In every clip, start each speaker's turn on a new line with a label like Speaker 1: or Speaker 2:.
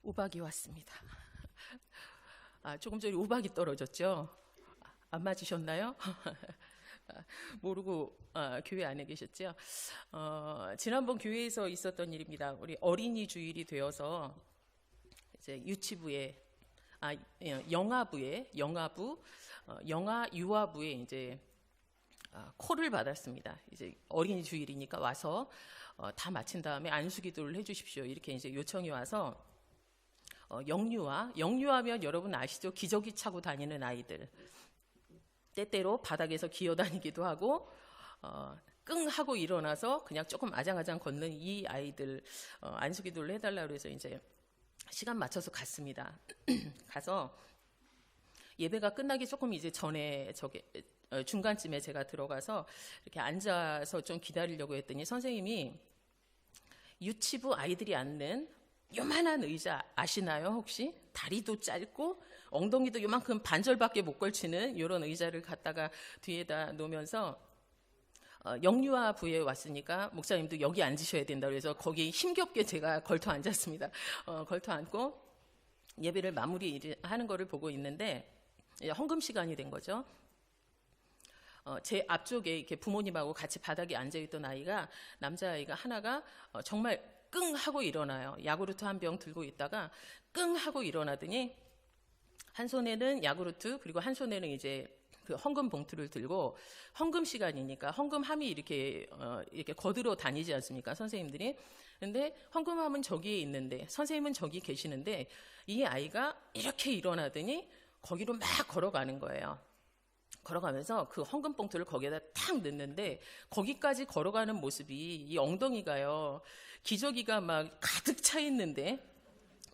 Speaker 1: 우박이 왔습니다. 조금 전에 우박이 떨어졌죠? 안 맞으셨나요? 모르고 교회 안에 계셨죠? 지난번 교회에서 있었던 일입니다. 우리 어린이 주일이 되어서 이제 유치부에 영아 유아부에 이제 콜을 받았습니다. 이제 어린이 주일이니까 와서 다 마친 다음에 안수기도를 해주십시오. 이렇게 이제 요청이 와서 영유아면 여러분 아시죠? 기저귀 차고 다니는 아이들. 때때로 바닥에서 기어다니기도 하고 끙 하고 일어나서 그냥 조금 아장아장 걷는 이 아이들 안수기도를 해달라고 해서 이제 시간 맞춰서 갔습니다. 가서 예배가 끝나기 조금 이제 전에 중간쯤에 제가 들어가서 이렇게 앉아서 좀 기다리려고 했더니 선생님이 유치부 아이들이 앉는 요만한 의자 아시나요 혹시? 다리도 짧고 엉덩이도 요만큼 반절밖에 못 걸치는 이런 의자를 갖다가 뒤에다 놓으면서 영유아부에 왔으니까 목사님도 여기 앉으셔야 된다고 해서 거기 힘겹게 제가 걸터 앉았습니다. 걸터 앉고 예배를 마무리하는 거를 보고 있는데 헌금 시간이 된 거죠. 제 앞쪽에 이렇게 부모님하고 같이 바닥에 앉아있던 아이가 남자아이가 하나가 정말 끙 하고 일어나요. 야구르트 한 병 들고 있다가 끙 하고 일어나더니 한 손에는 야구르트 그리고 한 손에는 이제 그 헌금 봉투를 들고 헌금 시간이니까 헌금함이 이렇게 거들어 다니지 않습니까? 선생님들이. 근데 헌금함은 저기에 있는데 선생님은 저기 계시는데 이 아이가 이렇게 일어나더니 거기로 막 걸어가는 거예요. 걸어가면서 그 헌금 봉투를 거기에다 탁 넣는데 거기까지 걸어가는 모습이 이 엉덩이가요. 기저귀가 막 가득 차 있는데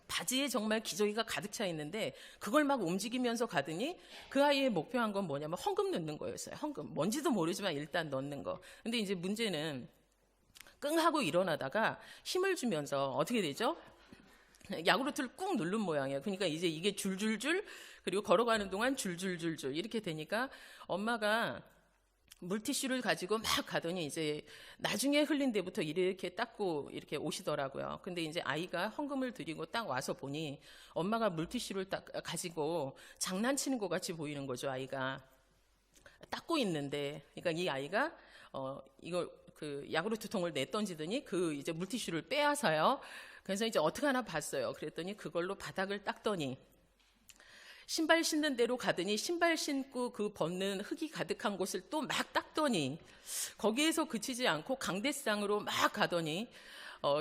Speaker 1: 바지에 정말 기저귀가 가득 차 있는데 그걸 막 움직이면서 가더니 그 아이의 목표한 건 뭐냐면 헌금 넣는 거였어요. 헌금. 뭔지도 모르지만 일단 넣는 거. 근데 이제 문제는 끙 하고 일어나다가 힘을 주면서 어떻게 되죠? 야구르트를 꾹 누른 모양이에요. 그러니까 이제 이게 줄줄줄 그리고 걸어가는 동안 줄줄줄줄 이렇게 되니까 엄마가 물티슈를 가지고 막 가더니 이제 나중에 흘린 데부터 이렇게 닦고 이렇게 오시더라고요. 근데 이제 아이가 헌금을 드리고 딱 와서 보니 엄마가 물티슈를 딱 가지고 장난치는 것 같이 보이는 거죠. 아이가 닦고 있는데, 그러니까 이 아이가 이걸 그 야구르트 통을 내던지더니 그 이제 물티슈를 빼앗아요. 그래서 이제 어떻게 하나 봤어요. 그랬더니 그걸로 바닥을 닦더니 신발 신는 대로 가더니 신발 신고 그 벗는 흙이 가득한 곳을 또 막 닦더니 거기에서 그치지 않고 강대상으로 막 가더니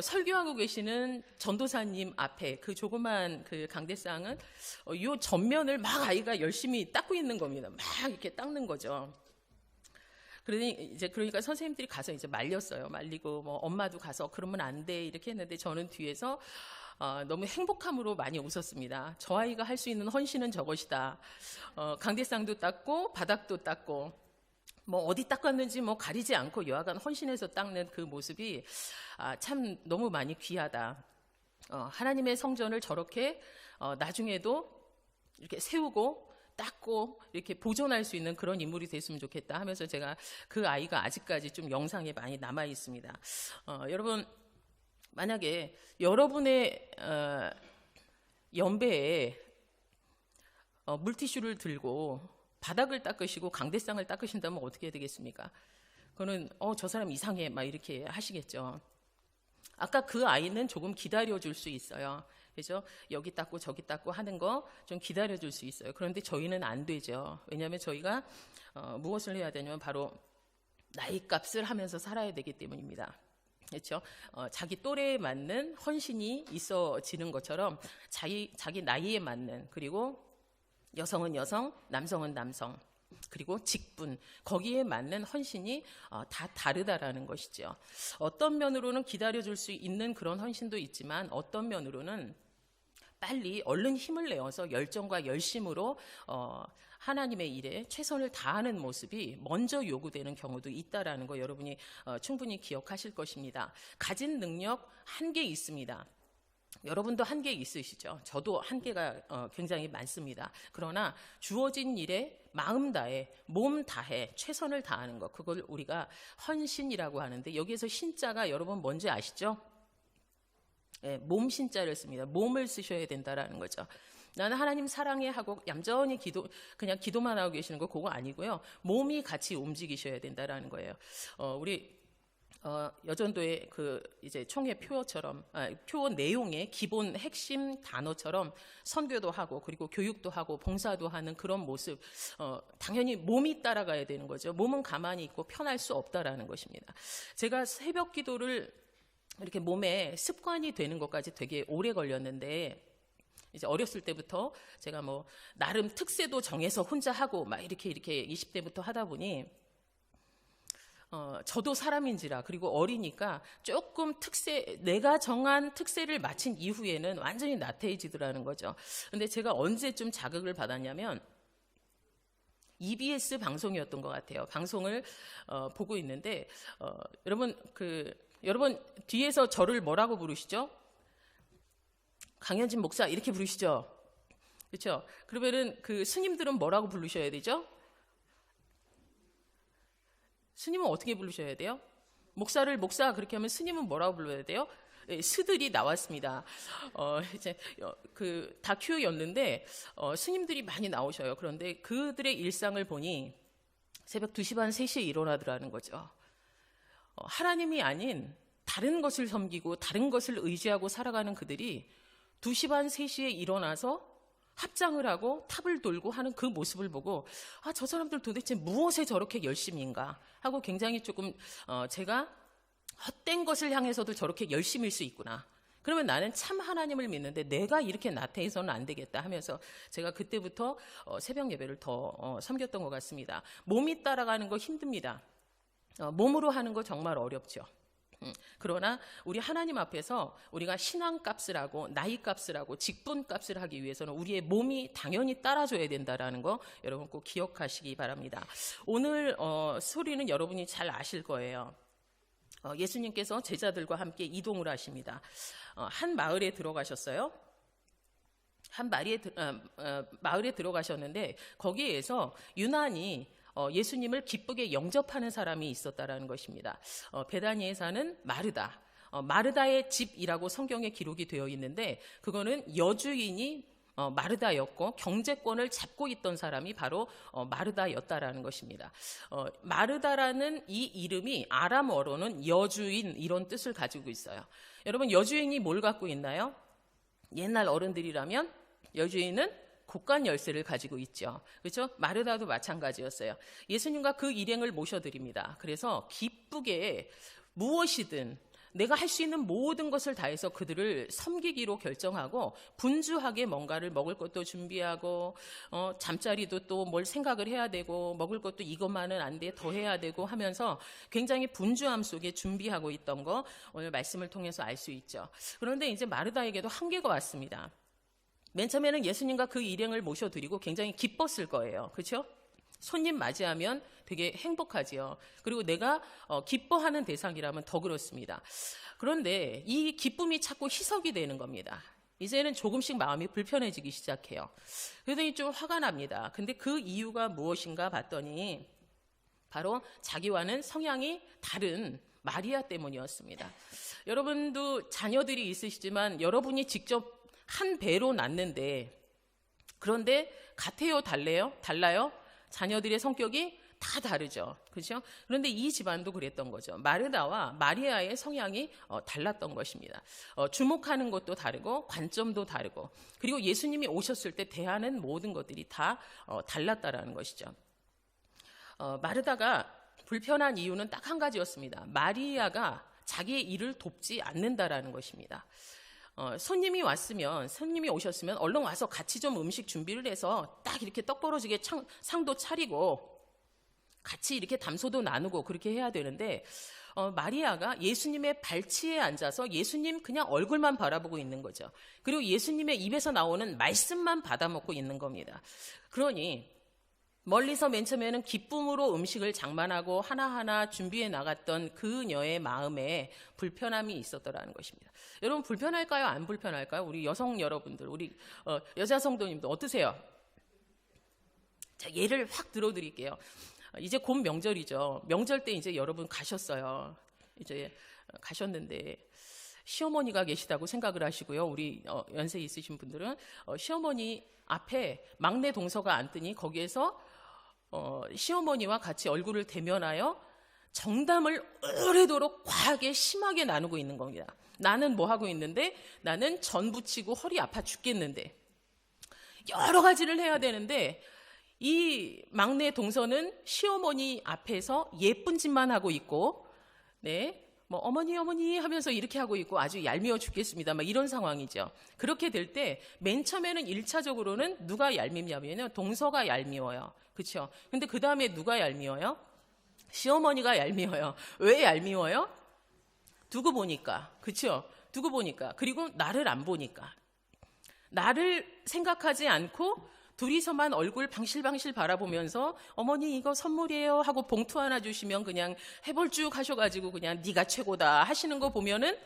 Speaker 1: 설교하고 계시는 전도사님 앞에 그 조그만 그 강대상은 요 전면을 막 아이가 열심히 닦고 있는 겁니다. 막 이렇게 닦는 거죠. 그러니까 선생님들이 가서 이제 말렸어요. 말리고 뭐 엄마도 가서 그러면 안 돼 이렇게 했는데 저는 뒤에서 너무 행복함으로 많이 웃었습니다. 저 아이가 할 수 있는 헌신은 저것이다. 강대상도 닦고 바닥도 닦고 뭐 어디 닦았는지 뭐 가리지 않고 여하간 헌신해서 닦는 그 모습이 참 너무 많이 귀하다. 하나님의 성전을 저렇게 나중에도 이렇게 세우고 닦고 이렇게 보존할 수 있는 그런 인물이 됐으면 좋겠다 하면서 제가 그 아이가 아직까지 좀 영상에 많이 남아 있습니다. 여러분 만약에 여러분의 연배에 물티슈를 들고 바닥을 닦으시고 강대상을 닦으신다면 어떻게 되겠습니까? 그거는 저 사람 이상해 막 이렇게 하시겠죠. 아까 그 아이는 조금 기다려줄 수 있어요. 그죠? 여기 닦고 저기 닦고 하는 거 좀 기다려줄 수 있어요. 그런데 저희는 안 되죠. 왜냐하면 저희가 무엇을 해야 되냐면 바로 나이값을 하면서 살아야 되기 때문입니다. 그렇죠? 자기 또래에 맞는 헌신이 있어지는 것처럼 자기 나이에 맞는 그리고 여성은 여성, 남성은 남성 그리고 직분 거기에 맞는 헌신이 다 다르다라는 것이죠. 어떤 면으로는 기다려줄 수 있는 그런 헌신도 있지만 어떤 면으로는 빨리 얼른 힘을 내어서 열정과 열심으로 하나님의 일에 최선을 다하는 모습이 먼저 요구되는 경우도 있다라는 거 여러분이 충분히 기억하실 것입니다. 가진 능력 한계 있습니다. 여러분도 한계 있으시죠? 저도 한계가 굉장히 많습니다. 그러나 주어진 일에 마음 다해, 몸 다해, 최선을 다하는 것 그걸 우리가 헌신이라고 하는데 여기에서 신자가 여러분 뭔지 아시죠? 예, 몸 신자를 씁니다. 몸을 쓰셔야 된다라는 거죠. 나는 하나님 사랑해 하고 얌전히 그냥 기도만 하고 계시는 거 그거 아니고요. 몸이 같이 움직이셔야 된다라는 거예요. 우리 여전도의 그 이제 총회 표어처럼 표 내용의 기본 핵심 단어처럼 선교도 하고 그리고 교육도 하고 봉사도 하는 그런 모습, 당연히 몸이 따라가야 되는 거죠. 몸은 가만히 있고 편할 수 없다라는 것입니다. 제가 새벽 기도를 이렇게 몸에 습관이 되는 것까지 되게 오래 걸렸는데, 이제 어렸을 때부터 제가 뭐 나름 특세도 정해서 혼자 하고 막 이렇게 20대부터 하다 보니 저도 사람인지라, 그리고 어리니까 조금 내가 정한 특세를 마친 이후에는 완전히 나태해지더라는 거죠. 근데 제가 언제쯤 자극을 받았냐면 EBS 방송이었던 것 같아요. 방송을 보고 있는데 여러분 뒤에서 저를 뭐라고 부르시죠? 강현진 목사 이렇게 부르시죠? 그렇죠? 그러면은 그 스님들은 뭐라고 부르셔야 되죠? 스님은 어떻게 부르셔야 돼요? 목사를 목사 그렇게 하면 스님은 뭐라고 불러야 돼요? 스들이 나왔습니다. 이제 그 다큐였는데 스님들이 많이 나오셔요. 그런데 그들의 일상을 보니 새벽 2시 반, 3시에 일어나더라는 거죠. 하나님이 아닌 다른 것을 섬기고 다른 것을 의지하고 살아가는 그들이 2시 반, 3시에 일어나서 합장을 하고 탑을 돌고 하는 그 모습을 보고 저 사람들 도대체 무엇에 저렇게 열심인가 하고 굉장히 조금 제가 헛된 것을 향해서도 저렇게 열심일 수 있구나. 그러면 나는 참 하나님을 믿는데 내가 이렇게 나태해서는 안 되겠다 하면서 제가 그때부터 새벽 예배를 더 섬겼던 것 같습니다. 몸이 따라가는 거 힘듭니다. 몸으로 하는 거 정말 어렵죠. 그러나 우리 하나님 앞에서 우리가 신앙값을 하고 나이값을 하고 직분값을 하기 위해서는 우리의 몸이 당연히 따라줘야 된다는 거 여러분 꼭 기억하시기 바랍니다. 오늘 소리는 여러분이 잘 아실 거예요. 예수님께서 제자들과 함께 이동을 하십니다. 한 마을에 들어가셨어요. 한 마을에 들어가셨는데 거기에서 유난히 예수님을 기쁘게 영접하는 사람이 있었다라는 것입니다. 베다니에 사는 마르다. 마르다의 집이라고 성경에 기록이 되어 있는데 그거는 여주인이 마르다였고 경제권을 잡고 있던 사람이 바로 마르다였다라는 것입니다. 마르다라는 이 이름이 아람어로는 여주인 이런 뜻을 가지고 있어요. 여러분 여주인이 뭘 갖고 있나요? 옛날 어른들이라면 여주인은 곳간 열쇠를 가지고 있죠. 그렇죠? 마르다도 마찬가지였어요. 예수님과 그 일행을 모셔드립니다. 그래서 기쁘게 무엇이든 내가 할 수 있는 모든 것을 다해서 그들을 섬기기로 결정하고 분주하게 뭔가를 먹을 것도 준비하고 잠자리도 또 뭘 생각을 해야 되고 먹을 것도 이것만은 안 돼, 더 해야 되고 하면서 굉장히 분주함 속에 준비하고 있던 거 오늘 말씀을 통해서 알 수 있죠. 그런데 이제 마르다에게도 한계가 왔습니다. 맨 처음에는 예수님과 그 일행을 모셔드리고 굉장히 기뻤을 거예요. 그렇죠? 손님 맞이하면 되게 행복하지요. 그리고 내가 기뻐하는 대상이라면 더 그렇습니다. 그런데 이 기쁨이 자꾸 희석이 되는 겁니다. 이제는 조금씩 마음이 불편해지기 시작해요. 그러더니 좀 화가 납니다. 근데 그 이유가 무엇인가 봤더니 바로 자기와는 성향이 다른 마리아 때문이었습니다. 여러분도 자녀들이 있으시지만 여러분이 직접 한 배로 낳는데 그런데 같아요? 달라요? 자녀들의 성격이 다 다르죠. 그렇죠? 그런데 이 집안도 그랬던 거죠. 마르다와 마리아의 성향이 달랐던 것입니다. 주목하는 것도 다르고 관점도 다르고 그리고 예수님이 오셨을 때 대하는 모든 것들이 다 달랐다라는 것이죠. 마르다가 불편한 이유는 딱 한 가지였습니다. 마리아가 자기의 일을 돕지 않는다라는 것입니다. 손님이 오셨으면 얼른 와서 같이 좀 음식 준비를 해서 딱 이렇게 떡 벌어지게 상도 차리고 같이 이렇게 담소도 나누고 그렇게 해야 되는데 마리아가 예수님의 발치에 앉아서 예수님 그냥 얼굴만 바라보고 있는 거죠. 그리고 예수님의 입에서 나오는 말씀만 받아먹고 있는 겁니다. 그러니 멀리서 맨 처음에는 기쁨으로 음식을 장만하고 하나하나 준비해 나갔던 그녀의 마음에 불편함이 있었더라는 것입니다. 여러분 불편할까요? 안 불편할까요? 우리 여성 여러분들, 우리 여자 성도님들 어떠세요? 자, 예를 확 들어드릴게요. 이제 곧 명절이죠. 명절 때 이제 여러분 가셨어요. 이제 가셨는데 시어머니가 계시다고 생각을 하시고요. 우리 연세 있으신 분들은 시어머니 앞에 막내 동서가 앉더니 거기에서 시어머니와 같이 얼굴을 대면하여 정담을 오래도록 과하게 심하게 나누고 있는 겁니다. 나는 뭐 하고 있는데, 나는 전 부치고 허리 아파 죽겠는데, 여러 가지를 해야 되는데 이 막내 동서는 시어머니 앞에서 예쁜 짓만 하고 있고, 네, 뭐 어머니 하면서 이렇게 하고 있고 아주 얄미워 죽겠습니다. 막 이런 상황이죠. 그렇게 될 때 맨 처음에는 1차적으로는 누가 얄밉냐면요, 동서가 얄미워요. 그렇죠? 근데 그 다음에 누가 얄미워요? 시어머니가 얄미워요. 왜 얄미워요? 두고 보니까. 그렇죠? 두고 보니까. 그리고 나를 안 보니까. 나를 생각하지 않고 둘이서만 얼굴 방실방실 바라보면서 어머니 이거 선물이에요 하고 봉투 하나 주시면 그냥 해볼쭉 하셔가지고 그냥 네가 최고다 하시는 거 보면은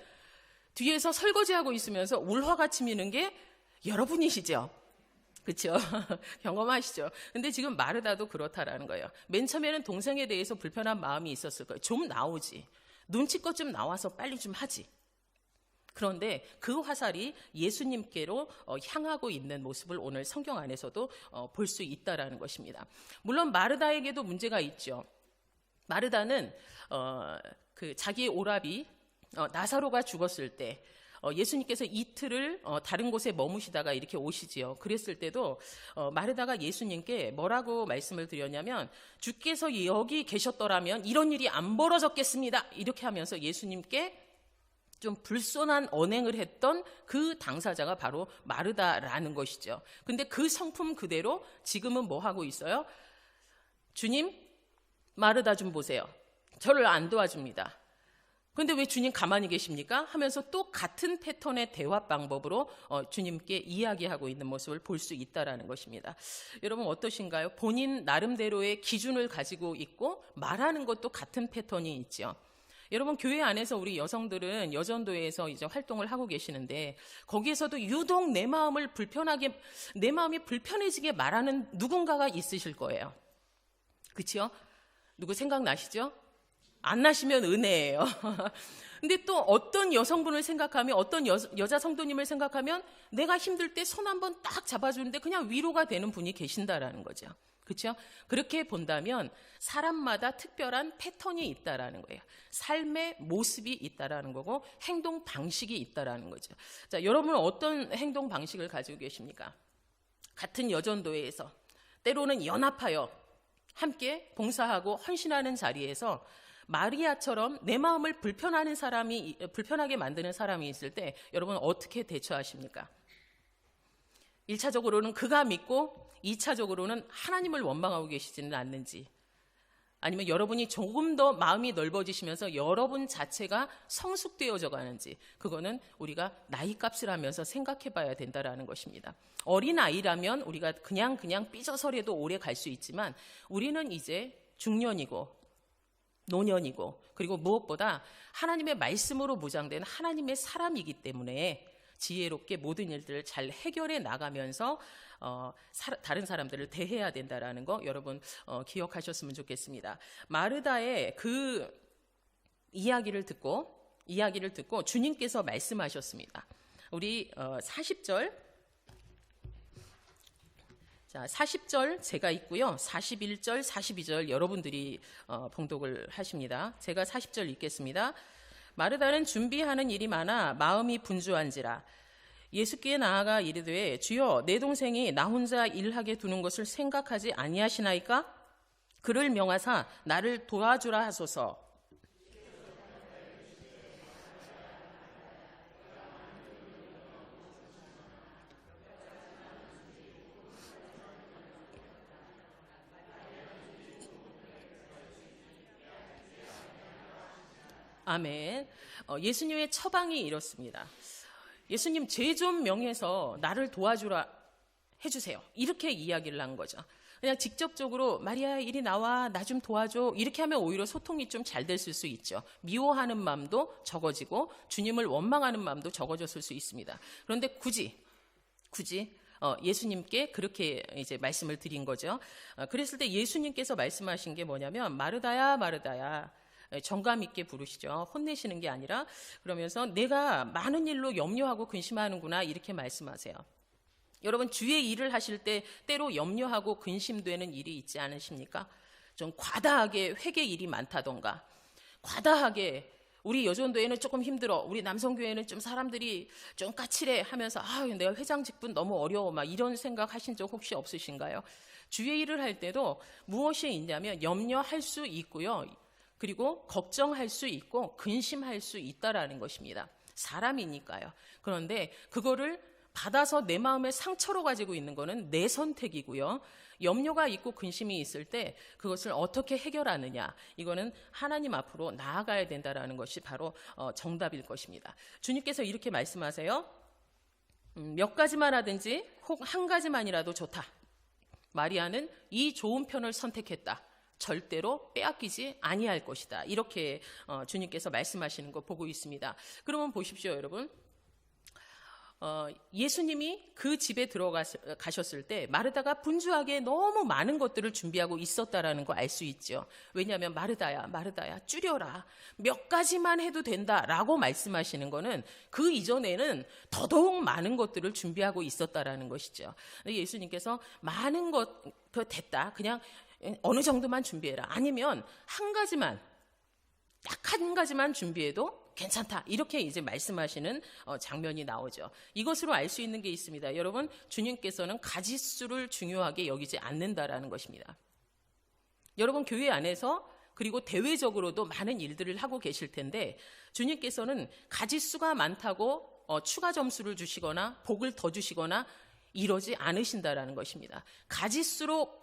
Speaker 1: 뒤에서 설거지하고 있으면서 울화같이 미는 게 여러분이시죠. 그렇죠? 경험하시죠? 근데 지금 마르다도 그렇다라는 거예요. 맨 처음에는 동생에 대해서 불편한 마음이 있었을 거예요. 좀 나오지. 눈치껏 좀 나와서 빨리 좀 하지. 그런데 그 화살이 예수님께로 향하고 있는 모습을 오늘 성경 안에서도 볼 수 있다라는 것입니다. 물론 마르다에게도 문제가 있죠. 마르다는 그 자기의 오라비 나사로가 죽었을 때 예수님께서 이틀을 다른 곳에 머무시다가 이렇게 오시지요. 그랬을 때도 마르다가 예수님께 뭐라고 말씀을 드렸냐면, 주께서 여기 계셨더라면 이런 일이 안 벌어졌겠습니다. 이렇게 하면서 예수님께 좀 불손한 언행을 했던 그 당사자가 바로 마르다라는 것이죠. 근데 그 성품 그대로 지금은 뭐 하고 있어요? 주님, 마르다 좀 보세요. 저를 안 도와줍니다. 근데 왜 주님 가만히 계십니까? 하면서 또 같은 패턴의 대화 방법으로 주님께 이야기하고 있는 모습을 볼 수 있다라는 것입니다. 여러분 어떠신가요? 본인 나름대로의 기준을 가지고 있고 말하는 것도 같은 패턴이 있죠. 여러분 교회 안에서 우리 여성들은 여전도에서 이제 활동을 하고 계시는데 거기에서도 유독 내 마음이 불편해지게 말하는 누군가가 있으실 거예요. 그렇죠? 누구 생각나시죠? 안 나시면 은혜예요. 근데 또 어떤 여성분을 생각하면, 어떤 여자 성도님을 생각하면 내가 힘들 때 손 한번 딱 잡아주는데 그냥 위로가 되는 분이 계신다라는 거죠. 그렇죠? 그렇게 본다면 사람마다 특별한 패턴이 있다라는 거예요. 삶의 모습이 있다라는 거고 행동 방식이 있다라는 거죠. 자, 여러분은 어떤 행동 방식을 가지고 계십니까? 같은 여전도회에서 때로는 연합하여 함께 봉사하고 헌신하는 자리에서 마리아처럼 내 마음을 불편하게 만드는 사람이 있을 때 여러분 어떻게 대처하십니까? 1차적으로는 그가 믿고 2차적으로는 하나님을 원망하고 계시지는 않는지, 아니면 여러분이 조금 더 마음이 넓어지시면서 여러분 자체가 성숙되어져 가는지, 그거는 우리가 나이값을 하면서 생각해 봐야 된다라는 것입니다. 어린아이라면 우리가 그냥 삐져서라도 오래 갈 수 있지만 우리는 이제 중년이고 노년이고 그리고 무엇보다 하나님의 말씀으로 무장된 하나님의 사람이기 때문에 지혜롭게 모든 일들을 잘 해결해 나가면서 다른 사람들을 대해야 된다라는 거 여러분 기억하셨으면 좋겠습니다. 마르다의 그 이야기를 듣고 주님께서 말씀하셨습니다. 우리 40절, 자 40절 제가 있고요. 41절, 42절 여러분들이 봉독을 하십니다. 제가 40절 읽겠습니다. 마르다는 준비하는 일이 많아 마음이 분주한지라 예수께 나아가 이르되 주여 내 동생이 나 혼자 일하게 두는 것을 생각하지 아니하시나이까? 그를 명하사 나를 도와주라 하소서. 아멘. 예수님의 처방이 이렇습니다. 예수님 죄 좀 명해서 나를 도와주라 해주세요. 이렇게 이야기를 한 거죠. 그냥 직접적으로 마리아 이리 나와 나 좀 도와줘 이렇게 하면 오히려 소통이 좀 잘 됐을 수 있죠. 미워하는 마음도 적어지고 주님을 원망하는 마음도 적어졌을 수 있습니다. 그런데 굳이 예수님께 그렇게 이제 말씀을 드린 거죠. 그랬을 때 예수님께서 말씀하신 게 뭐냐면 마르다야 정감 있게 부르시죠. 혼내시는 게 아니라 그러면서 내가 많은 일로 염려하고 근심하는구나 이렇게 말씀하세요. 여러분 주의 일을 하실 때 때로 염려하고 근심되는 일이 있지 않으십니까? 좀 과다하게 회개 일이 많다던가 과다하게 우리 여전도에는 조금 힘들어, 우리 남성교회는 좀 사람들이 좀 까칠해 하면서 내가 회장 직분 너무 어려워 막 이런 생각 하신 적 혹시 없으신가요? 주의 일을 할 때도 무엇이 있냐면 염려할 수 있고요. 그리고 걱정할 수 있고 근심할 수 있다라는 것입니다. 사람이니까요. 그런데 그거를 받아서 내 마음의 상처로 가지고 있는 거는 내 선택이고요. 염려가 있고 근심이 있을 때 그것을 어떻게 해결하느냐, 이거는 하나님 앞으로 나아가야 된다라는 것이 바로 정답일 것입니다. 주님께서 이렇게 말씀하세요. 몇 가지만 하든지 혹 한 가지만이라도 좋다. 마리아는 이 좋은 편을 선택했다. 절대로 빼앗기지 아니할 것이다. 이렇게 주님께서 말씀하시는 거 보고 있습니다. 그러면 보십시오, 여러분. 예수님이 그 집에 들어가셨을 때 마르다가 분주하게 너무 많은 것들을 준비하고 있었다라는 거 알 수 있죠. 왜냐하면 마르다야 줄여라, 몇 가지만 해도 된다라고 말씀하시는 거는 그 이전에는 더더욱 많은 것들을 준비하고 있었다라는 것이죠. 예수님께서 많은 것 그거 됐다, 그냥 어느 정도만 준비해라, 아니면 한 가지만, 딱 한 가지만 준비해도 괜찮다, 이렇게 이제 말씀하시는 장면이 나오죠. 이것으로 알 수 있는 게 있습니다. 여러분, 주님께서는 가짓수를 중요하게 여기지 않는다라는 것입니다. 여러분, 교회 안에서 그리고 대외적으로도 많은 일들을 하고 계실 텐데 주님께서는 가짓수가 많다고 추가 점수를 주시거나 복을 더 주시거나 이러지 않으신다라는 것입니다. 가짓수로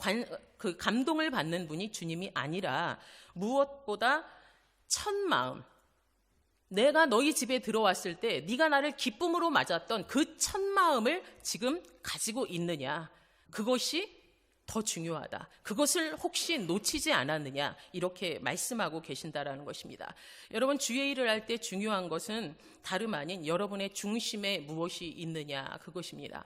Speaker 1: 그 감동을 받는 분이 주님이 아니라 무엇보다 첫 마음, 내가 너희 집에 들어왔을 때 네가 나를 기쁨으로 맞았던 그 첫 마음을 지금 가지고 있느냐, 그것이 더 중요하다. 그것을 혹시 놓치지 않았느냐, 이렇게 말씀하고 계신다라는 것입니다. 여러분, 주의 일을 할 때 중요한 것은 다름 아닌 여러분의 중심에 무엇이 있느냐, 그것입니다.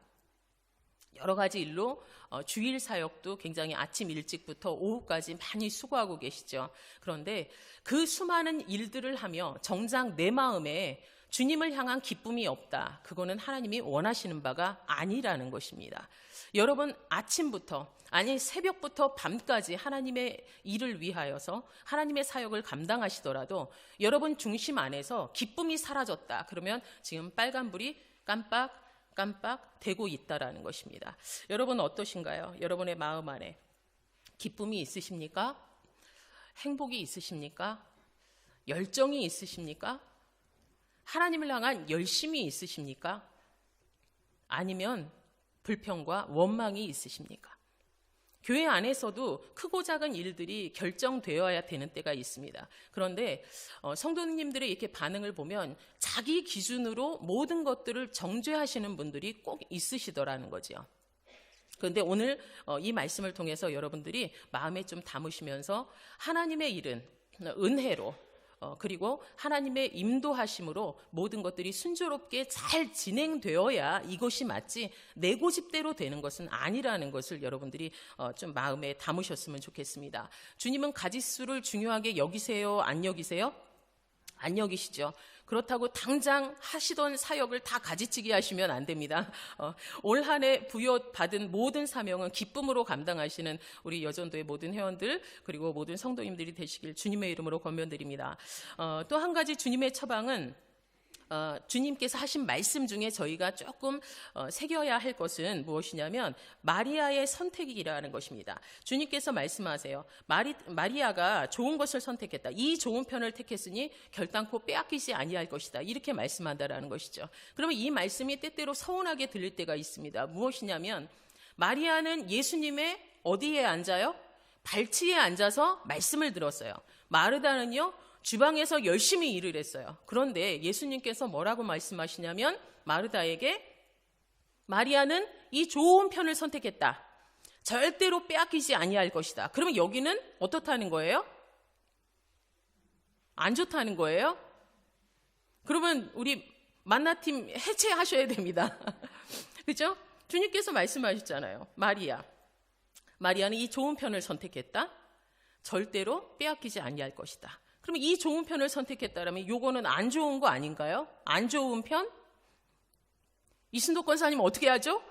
Speaker 1: 여러 가지 일로 주일 사역도 굉장히 아침 일찍부터 오후까지 많이 수고하고 계시죠. 그런데 그 수많은 일들을 하며 정작 내 마음에 주님을 향한 기쁨이 없다, 그거는 하나님이 원하시는 바가 아니라는 것입니다. 여러분, 아침부터, 아니 새벽부터 밤까지 하나님의 일을 위하여서 하나님의 사역을 감당하시더라도 여러분 중심 안에서 기쁨이 사라졌다, 그러면 지금 빨간불이 깜빡 되고 있다라는 것입니다. 여러분 어떠신가요? 여러분의 마음 안에 기쁨이 있으십니까? 행복이 있으십니까? 열정이 있으십니까? 하나님을 향한 열심이 있으십니까? 아니면 불평과 원망이 있으십니까? 교회 안에서도 크고 작은 일들이 결정되어야 되는 때가 있습니다. 그런데 성도님들의 이렇게 반응을 보면 자기 기준으로 모든 것들을 정죄하시는 분들이 꼭 있으시더라는 거죠. 그런데 오늘 이 말씀을 통해서 여러분들이 마음에 좀 담으시면서 하나님의 일은 은혜로 그리고 하나님의 인도하심으로 모든 것들이 순조롭게 잘 진행되어야 이것이 맞지 내 고집대로 되는 것은 아니라는 것을 여러분들이 좀 마음에 담으셨으면 좋겠습니다. 주님은 가짓수를 중요하게 여기세요? 안 여기세요? 안 여기시죠. 그렇다고 당장 하시던 사역을 다 가지치기 하시면 안 됩니다. 올 한 해 부여받은 모든 사명은 기쁨으로 감당하시는 우리 여전도의 모든 회원들 그리고 모든 성도님들이 되시길 주님의 이름으로 권면드립니다. 또 한 가지 주님의 처방은 주님께서 하신 말씀 중에 저희가 조금 새겨야 할 것은 무엇이냐면 마리아의 선택이라는 것입니다. 주님께서 말씀하세요. 마리아가 좋은 것을 선택했다. 이 좋은 편을 택했으니 결단코 빼앗기지 아니할 것이다. 이렇게 말씀한다라는 것이죠. 그러면 이 말씀이 때때로 서운하게 들릴 때가 있습니다. 무엇이냐면 마리아는 예수님의 어디에 앉아요? 발치에 앉아서 말씀을 들었어요. 마르다는요, 주방에서 열심히 일을 했어요. 그런데 예수님께서 뭐라고 말씀하시냐면 마르다에게 마리아는 이 좋은 편을 선택했다. 절대로 빼앗기지 아니할 것이다. 그러면 여기는 어떻다는 거예요? 안 좋다는 거예요? 그러면 우리 만나팀 해체하셔야 됩니다. 그렇죠? 주님께서 말씀하셨잖아요. 마리아는 이 좋은 편을 선택했다. 절대로 빼앗기지 아니할 것이다. 그러면 이 좋은 편을 선택했다면 요거는 안 좋은 거 아닌가요? 안 좋은 편? 이순도 권사님 어떻게 하죠?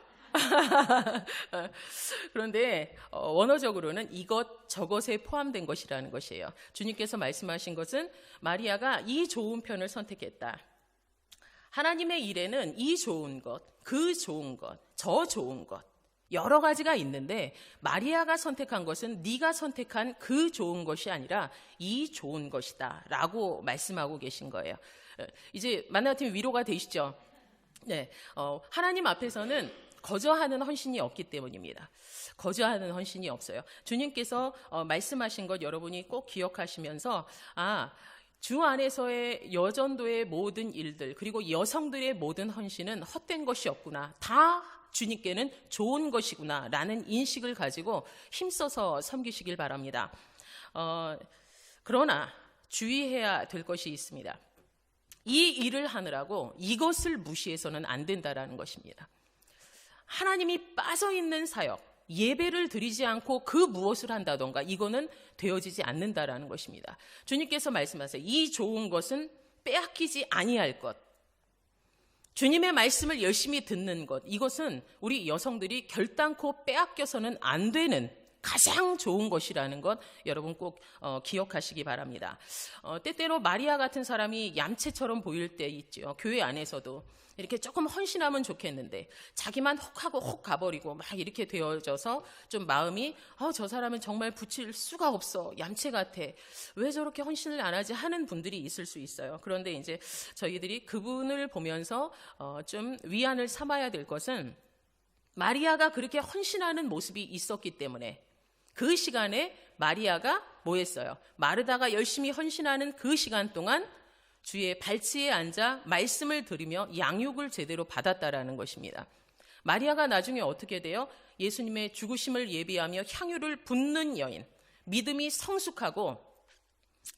Speaker 1: 그런데 원어적으로는 이것 저것에 포함된 것이라는 것이에요. 주님께서 말씀하신 것은 마리아가 이 좋은 편을 선택했다. 하나님의 일에는 이 좋은 것, 그 좋은 것, 저 좋은 것 여러 가지가 있는데 마리아가 선택한 것은 네가 선택한 그 좋은 것이 아니라 이 좋은 것이다 라고 말씀하고 계신 거예요. 이제 만나팀 위로가 되시죠? 네, 하나님 앞에서는 거저하는 헌신이 없기 때문입니다. 거저하는 헌신이 없어요. 주님께서 말씀하신 것 여러분이 꼭 기억하시면서 주 안에서의 여전도의 모든 일들 그리고 여성들의 모든 헌신은 헛된 것이 없구나. 다 주님께는 좋은 것이구나 라는 인식을 가지고 힘써서 섬기시길 바랍니다. 그러나 주의해야 될 것이 있습니다. 이 일을 하느라고 이것을 무시해서는 안 된다라는 것입니다. 하나님이 빠져있는 사역, 예배를 드리지 않고 그 무엇을 한다던가 이거는 되어지지 않는다라는 것입니다. 주님께서 말씀하세요. 이 좋은 것은 빼앗기지 아니할 것. 주님의 말씀을 열심히 듣는 것. 이것은 우리 여성들이 결단코 빼앗겨서는 안 되는 가장 좋은 것이라는 것 여러분 꼭 기억하시기 바랍니다. 때때로 마리아 같은 사람이 얌체처럼 보일 때 있죠. 교회 안에서도 이렇게 조금 헌신하면 좋겠는데 자기만 혹하고 혹 가버리고 막 이렇게 되어져서 좀 마음이 저 사람은 정말 붙일 수가 없어. 얌체 같아. 왜 저렇게 헌신을 안 하지 하는 분들이 있을 수 있어요. 그런데 이제 저희들이 그분을 보면서 좀 위안을 삼아야 될 것은 마리아가 그렇게 헌신하는 모습이 있었기 때문에 그 시간에 마리아가 뭐 했어요? 마르다가 열심히 헌신하는 그 시간 동안 주의 발치에 앉아 말씀을 들으며 양육을 제대로 받았다라는 것입니다. 마리아가 나중에 어떻게 돼요? 예수님의 죽으심을 예비하며 향유를 붓는 여인, 믿음이 성숙하고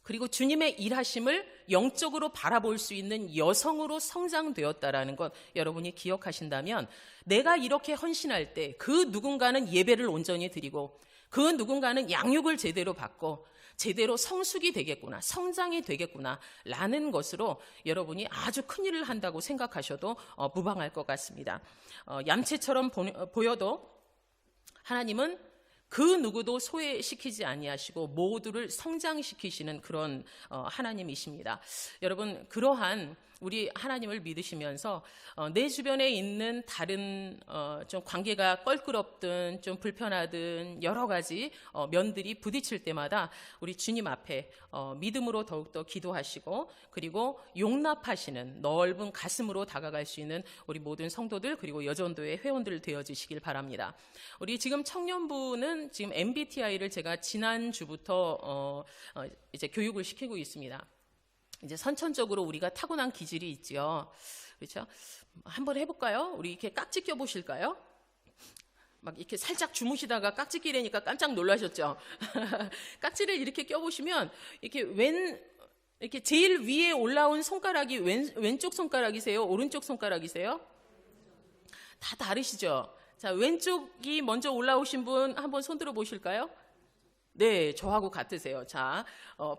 Speaker 1: 그리고 주님의 일하심을 영적으로 바라볼 수 있는 여성으로 성장되었다라는 것 여러분이 기억하신다면 내가 이렇게 헌신할 때 그 누군가는 예배를 온전히 드리고 그 누군가는 양육을 제대로 받고 제대로 성숙이 되겠구나, 성장이 되겠구나 라는 것으로 여러분이 아주 큰일을 한다고 생각하셔도 무방할 것 같습니다. 얌체처럼 보여도 하나님은 그 누구도 소외시키지 아니하시고 모두를 성장시키시는 그런 하나님이십니다. 여러분 그러한 우리 하나님을 믿으시면서 내 주변에 있는 다른 좀 관계가 껄끄럽든 좀 불편하든 여러 가지 면들이 부딪힐 때마다 우리 주님 앞에 믿음으로 더욱더 기도하시고 그리고 용납하시는 넓은 가슴으로 다가갈 수 있는 우리 모든 성도들 그리고 여전도의 회원들 되어주시길 바랍니다. 우리 지금 청년부는 지금 MBTI를 제가 지난주부터 이제 교육을 시키고 있습니다. 이제 선천적으로 우리가 타고난 기질이 있죠. 그렇죠? 한번 해볼까요? 우리 이렇게 깍지 껴보실까요? 막 이렇게 살짝 주무시다가 깍지 끼려니까 깜짝 놀라셨죠? 깍지를 이렇게 껴보시면 이렇게 제일 위에 올라온 손가락이 왼쪽 손가락이세요? 오른쪽 손가락이세요? 다 다르시죠? 자, 왼쪽이 먼저 올라오신 분 한번 손 들어 보실까요? 네, 저하고 같으세요. 자,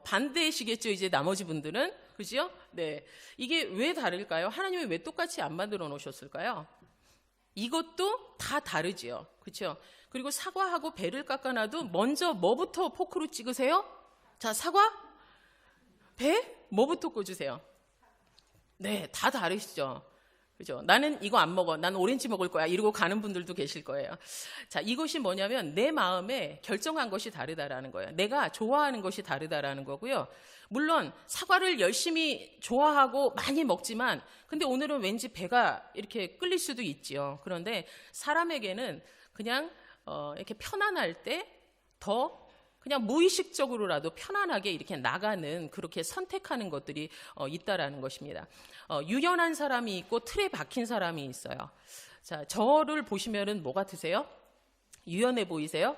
Speaker 1: 반대시겠죠, 이제 나머지 분들은. 그죠? 네. 이게 왜 다를까요? 하나님이 왜 똑같이 안 만들어 놓으셨을까요? 이것도 다 다르지요. 그렇죠? 그리고 사과하고 배를 깎아놔도 먼저 뭐부터 포크로 찍으세요? 자, 사과? 배? 뭐부터 꽂으세요? 네, 다 다르시죠. 그죠? 나는 이거 안 먹어. 난 오렌지 먹을 거야. 이러고 가는 분들도 계실 거예요. 자, 이것이 뭐냐면 내 마음에 결정한 것이 다르다라는 거예요. 내가 좋아하는 것이 다르다라는 거고요. 물론 사과를 열심히 좋아하고 많이 먹지만 근데 오늘은 왠지 배가 이렇게 끌릴 수도 있지요. 그런데 사람에게는 그냥 이렇게 편안할 때 더 그냥 무의식적으로라도 편안하게 이렇게 나가는 그렇게 선택하는 것들이 있다라는 것입니다. 유연한 사람이 있고 틀에 박힌 사람이 있어요. 자, 저를 보시면은 뭐 같으세요? 유연해 보이세요?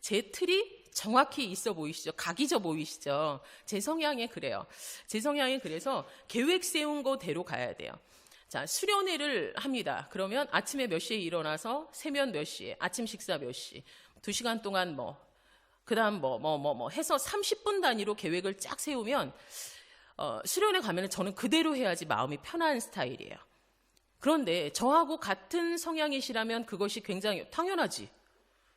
Speaker 1: 제 틀이 정확히 있어 보이시죠? 각이져 보이시죠? 제 성향이 그래요. 제 성향이 그래서 계획 세운 거대로 가야 돼요. 자, 수련회를 합니다. 그러면 아침에 몇 시에 일어나서 세면 몇 시에, 아침 식사 몇 시, 2시간 동안 그다음 해서 30분 단위로 계획을 쫙 세우면 수련회 가면 저는 그대로 해야지 마음이 편한 스타일이에요. 그런데 저하고 같은 성향이시라면 그것이 굉장히 당연하지.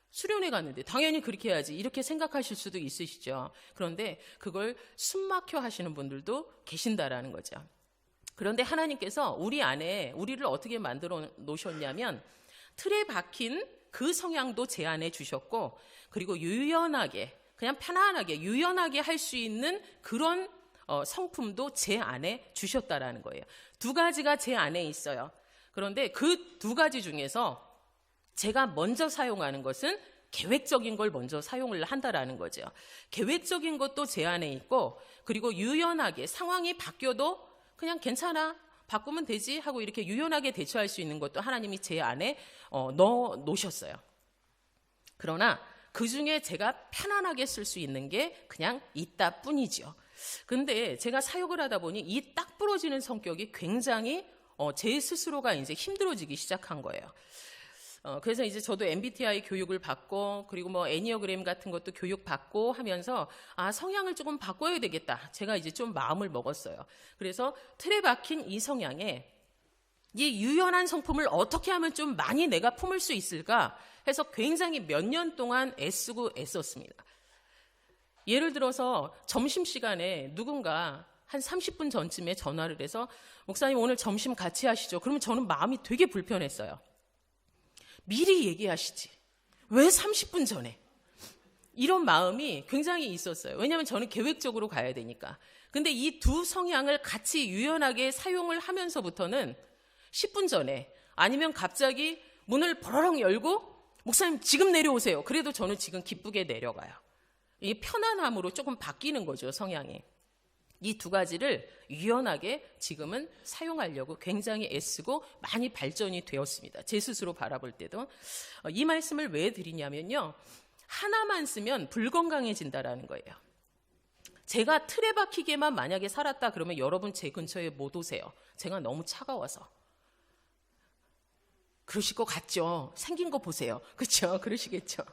Speaker 1: 수련회 갔는데 당연히 그렇게 해야지 이렇게 생각하실 수도 있으시죠. 그런데 그걸 숨막혀 하시는 분들도 계신다라는 거죠. 그런데 하나님께서 우리 안에 우리를 어떻게 만들어 놓으셨냐면 틀에 박힌 그 성향도 제 안에 주셨고, 그리고 유연하게 그냥 편안하게 유연하게 할 수 있는 그런 성품도 제 안에 주셨다라는 거예요. 두 가지가 제 안에 있어요. 그런데 그 두 가지 중에서 제가 먼저 사용하는 것은 계획적인 걸 먼저 사용을 한다라는 거죠. 계획적인 것도 제 안에 있고, 그리고 유연하게 상황이 바뀌어도 그냥 괜찮아, 바꾸면 되지 하고 이렇게 유연하게 대처할 수 있는 것도 하나님이 제 안에 넣어 놓으셨어요. 그러나 그 중에 제가 편안하게 쓸 수 있는 게 그냥 있다 뿐이죠. 근데 제가 사역을 하다 보니 이 딱 부러지는 성격이 굉장히 제 스스로가 이제 힘들어지기 시작한 거예요. 그래서 이제 저도 MBTI 교육을 받고, 그리고 애니어그램 같은 것도 교육 받고 하면서 성향을 조금 바꿔야 되겠다. 제가 이제 좀 마음을 먹었어요. 그래서 틀에 박힌 이 성향에 이 유연한 성품을 어떻게 하면 좀 많이 내가 품을 수 있을까 해서 굉장히 몇 년 동안 애쓰고 애썼습니다. 예를 들어서 점심시간에 누군가 한 30분 전쯤에 전화를 해서 목사님 오늘 점심 같이 하시죠. 그러면 저는 마음이 되게 불편했어요. 미리 얘기하시지. 왜 30분 전에? 이런 마음이 굉장히 있었어요. 왜냐하면 저는 계획적으로 가야 되니까. 근데 이 두 성향을 같이 유연하게 사용을 하면서부터는 10분 전에, 아니면 갑자기 문을 버러렁 열고 목사님 지금 내려오세요. 그래도 저는 지금 기쁘게 내려가요. 이 편안함으로 조금 바뀌는 거죠, 성향이. 이 두 가지를 유연하게 지금은 사용하려고 굉장히 애쓰고 많이 발전이 되었습니다. 제 스스로 바라볼 때도. 이 말씀을 왜 드리냐면요, 하나만 쓰면 불건강해진다라는 거예요. 제가 틀에 박히게만 만약에 살았다 그러면 여러분 제 근처에 못 오세요. 제가 너무 차가워서. 그러실 것 같죠? 생긴 거 보세요. 그렇죠? 그러시겠죠?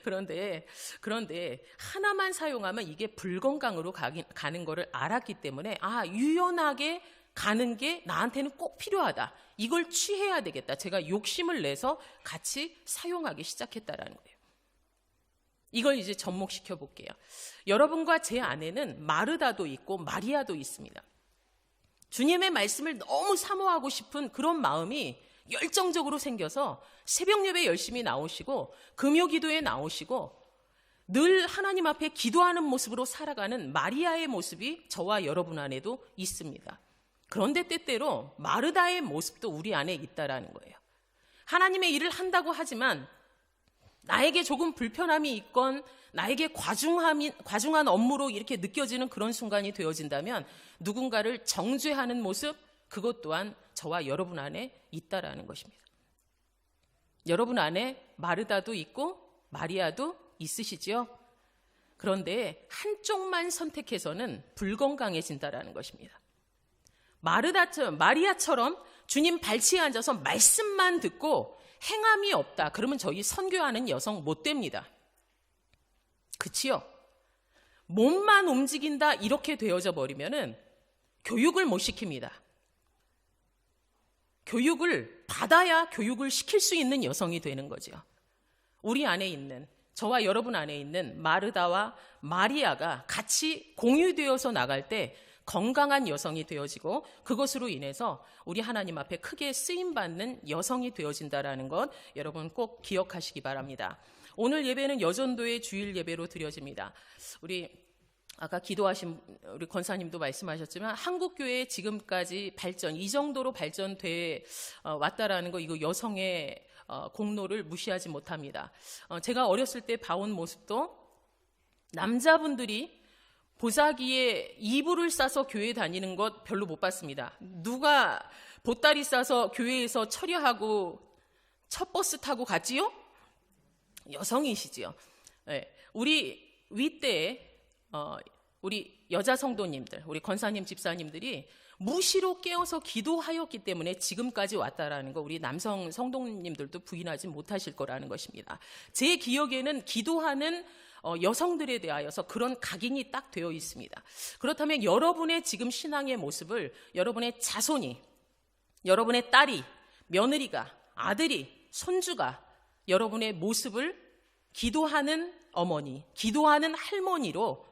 Speaker 1: 그런데 하나만 사용하면 이게 불건강으로 가는 거를 알았기 때문에 유연하게 가는 게 나한테는 꼭 필요하다. 이걸 취해야 되겠다. 제가 욕심을 내서 같이 사용하기 시작했다라는 거예요. 이걸 이제 접목시켜 볼게요. 여러분과 제 안에는 마르다도 있고 마리아도 있습니다. 주님의 말씀을 너무 사모하고 싶은 그런 마음이 열정적으로 생겨서 새벽 예배 열심히 나오시고 금요 기도에 나오시고 늘 하나님 앞에 기도하는 모습으로 살아가는 마리아의 모습이 저와 여러분 안에도 있습니다. 그런데 때때로 마르다의 모습도 우리 안에 있다라는 거예요. 하나님의 일을 한다고 하지만 나에게 조금 불편함이 있건 나에게 과중한 업무로 이렇게 느껴지는 그런 순간이 되어진다면 누군가를 정죄하는 모습, 그것 또한 저와 여러분 안에 있다라는 것입니다. 여러분 안에 마르다도 있고 마리아도 있으시죠? 그런데 한쪽만 선택해서는 불건강해진다라는 것입니다. 마리아처럼 주님 발치에 앉아서 말씀만 듣고 행함이 없다. 그러면 저희 선교하는 여성 못 됩니다. 그치요? 몸만 움직인다 이렇게 되어져 버리면은 교육을 못 시킵니다. 교육을 받아야 교육을 시킬 수 있는 여성이 되는 거죠. 우리 안에 있는, 저와 여러분 안에 있는 마르다와 마리아가 같이 공유되어서 나갈 때 건강한 여성이 되어지고 그것으로 인해서 우리 하나님 앞에 크게 쓰임받는 여성이 되어진다는 것 여러분 꼭 기억하시기 바랍니다. 오늘 예배는 여전도의 주일 예배로 드려집니다. 우리 아까 기도하신 우리 권사님도 말씀하셨지만 한국교회의 지금까지 발전, 이 정도로 발전돼 왔다라는 거, 이거 여성의 공로를 무시하지 못합니다. 제가 어렸을 때 봐온 모습도 남자분들이 보자기에 이불을 싸서 교회 다니는 것 별로 못 봤습니다. 누가 보따리 싸서 교회에서 처리하고 첫 버스 타고 갔지요? 여성이시지요. 네. 우리 윗대에 우리 여자 성도님들, 우리 권사님, 집사님들이 무시로 깨어서 기도하였기 때문에 지금까지 왔다라는 거 우리 남성 성도님들도 부인하지 못하실 거라는 것입니다. 제 기억에는 기도하는 여성들에 대하여서 그런 각인이 딱 되어 있습니다. 그렇다면 여러분의 지금 신앙의 모습을 여러분의 자손이, 여러분의 딸이, 며느리가, 아들이, 손주가 여러분의 모습을 기도하는 어머니, 기도하는 할머니로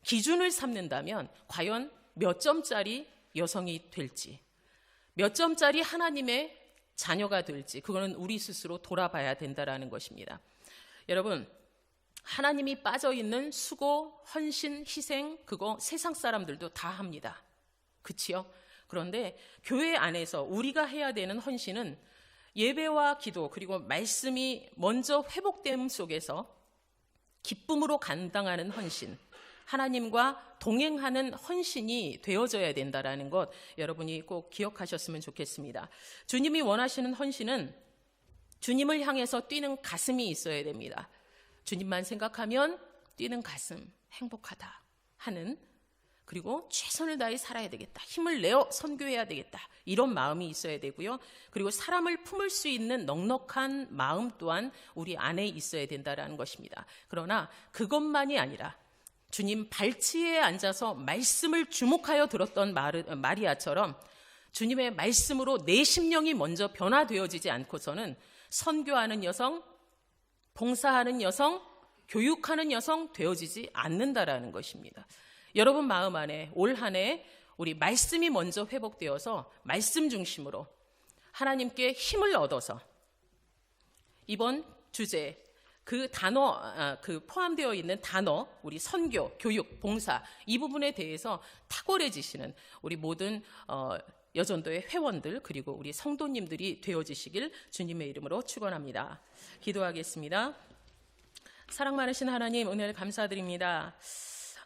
Speaker 1: 기준을 삼는다면 과연 몇 점짜리 여성이 될지, 몇 점짜리 하나님의 자녀가 될지, 그거는 우리 스스로 돌아봐야 된다라는 것입니다. 여러분, 하나님이 빠져있는 수고, 헌신, 희생, 그거 세상 사람들도 다 합니다. 그치요? 그런데 교회 안에서 우리가 해야 되는 헌신은 예배와 기도, 그리고 말씀이 먼저 회복됨 속에서 기쁨으로 감당하는 헌신, 하나님과 동행하는 헌신이 되어져야 된다는 것 여러분이 꼭 기억하셨으면 좋겠습니다. 주님이 원하시는 헌신은 주님을 향해서 뛰는 가슴이 있어야 됩니다. 주님만 생각하면 뛰는 가슴, 행복하다 하는, 그리고 최선을 다해 살아야 되겠다, 힘을 내어 선교해야 되겠다, 이런 마음이 있어야 되고요. 그리고 사람을 품을 수 있는 넉넉한 마음 또한 우리 안에 있어야 된다는 것입니다. 그러나 그것만이 아니라 주님 발치에 앉아서 말씀을 주목하여 들었던 마리아처럼 주님의 말씀으로 내 심령이 먼저 변화되어지지 않고서는 선교하는 여성, 봉사하는 여성, 교육하는 여성 되어지지 않는다라는 것입니다. 여러분 마음 안에 올 한 해 우리 말씀이 먼저 회복되어서 말씀 중심으로 하나님께 힘을 얻어서 이번 주제 그 단어, 그 포함되어 있는 단어, 우리 선교, 교육, 봉사 이 부분에 대해서 탁월해지시는 우리 모든 여전도의 회원들, 그리고 우리 성도님들이 되어지시길 주님의 이름으로 축원합니다. 기도하겠습니다. 사랑 많으신 하나님, 은혜를 감사드립니다.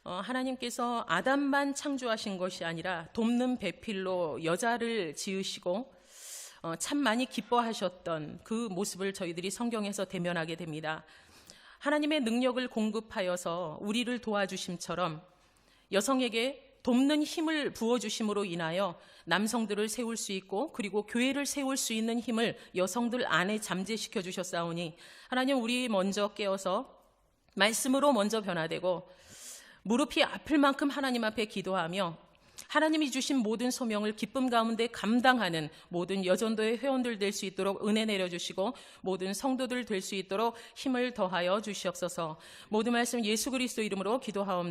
Speaker 1: 하나님께서 아담만 창조하신 것이 아니라 돕는 배필로 여자를 지으시고 참 많이 기뻐하셨던 그 모습을 저희들이 성경에서 대면하게 됩니다. 하나님의 능력을 공급하여서 우리를 도와주심처럼 여성에게 돕는 힘을 부어주심으로 인하여 남성들을 세울 수 있고, 그리고 교회를 세울 수 있는 힘을 여성들 안에 잠재시켜 주셨사오니 하나님, 우리 먼저 깨어서 말씀으로 먼저 변화되고 무릎이 아플 만큼 하나님 앞에 기도하며 하나님이 주신 모든 소명을 기쁨 가운데 감당하는 모든 여전도의 회원들 될 수 있도록 은혜 내려주시고 모든 성도들 될 수 있도록 힘을 더하여 주시옵소서. 모든 말씀 예수 그리스도 이름으로 기도하옵나이다.